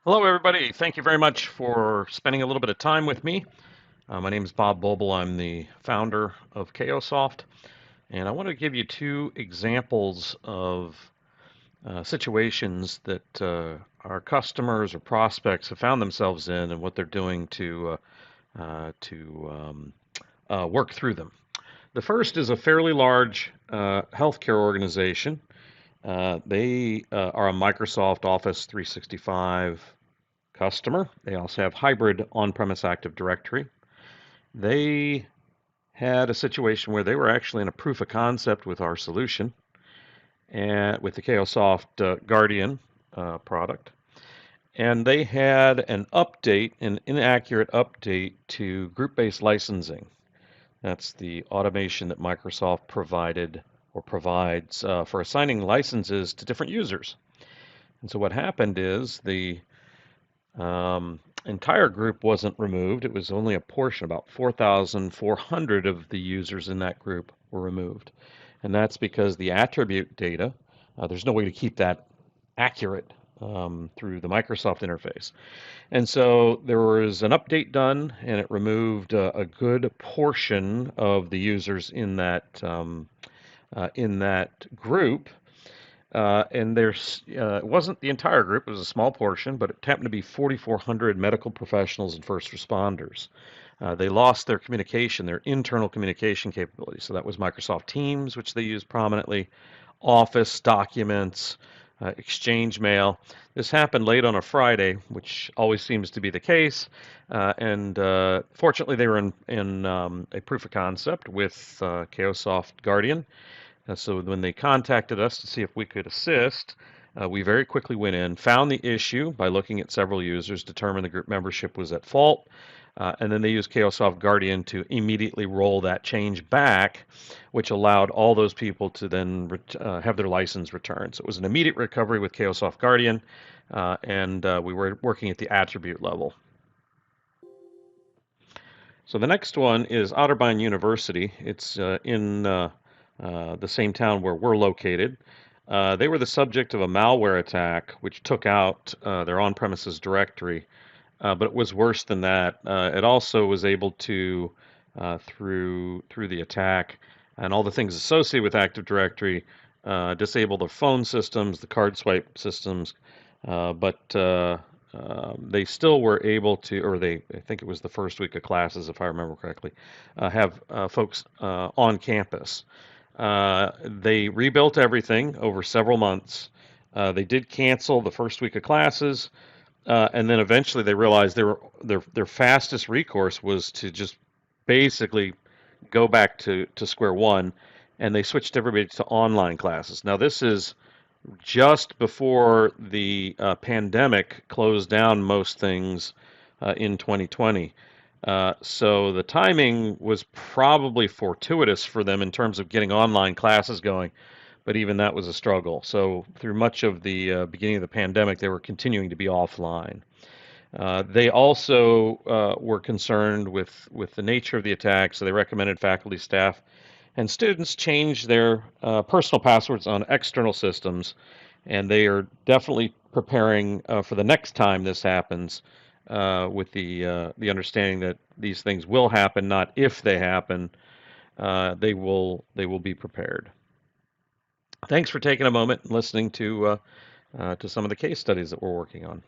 Hello, everybody. Thank you very much for spending a little bit of time with me. My name is Bob Bobel. I'm the founder of Cayosoft, and I want to give you two examples of situations that our customers or prospects have found themselves in and what they're doing to work through them. The first is a fairly large healthcare organization. They are a Microsoft Office 365 customer. They also have hybrid on-premise Active Directory. They had a situation where they were actually in a proof of concept with our solution and with the Cayosoft Guardian product. And they had an update, an inaccurate update to group-based licensing. That's the automation that Microsoft provided or provides for assigning licenses to different users. And so what happened is the entire group wasn't removed. It was only a portion, about 4,400 of the users in that group were removed. And that's because the attribute data, there's no way to keep that accurate through the Microsoft interface. And so there was an update done, and it removed a good portion of the users in that group. And it wasn't the entire group, it was a small portion, but it happened to be 4,400 medical professionals and first responders. They lost their communication, their internal communication capability. So that was Microsoft Teams, which they used prominently, Office, documents, Exchange mail. This happened late on a Friday, which always seems to be the case. And fortunately, they were in a proof of concept with Cayosoft Guardian. So when they contacted us to see if we could assist, we very quickly went in, found the issue by looking at several users, determined the group membership was at fault, and then they used Cayosoft Guardian to immediately roll that change back, which allowed all those people to then have their license returned. So it was an immediate recovery with Cayosoft Guardian, and we were working at the attribute level. So the next one is Otterbein University. It's in the same town where we're located. They were the subject of a malware attack which took out their on-premises directory, but it was worse than that. It also was able to, through the attack and all the things associated with Active Directory, disable the phone systems, the card swipe systems, but they still were able to, I think it was the first week of classes, if I remember correctly, have folks on campus. They rebuilt everything over several months. They did cancel the first week of classes, and then eventually they realized their fastest recourse was to just basically go back to square one, and they switched everybody to online classes. Now this is just before the pandemic closed down most things in 2020. So the timing was probably fortuitous for them in terms of getting online classes going, but even that was a struggle. So through much of the beginning of the pandemic, they were continuing to be offline. They also were concerned with the nature of the attack, so they recommended faculty, staff, and students change their personal passwords on external systems, and they are definitely preparing for the next time this happens with the understanding that these things will happen, not if they happen. They will be prepared. Thanks for taking a moment and listening to some of the case studies that we're working on.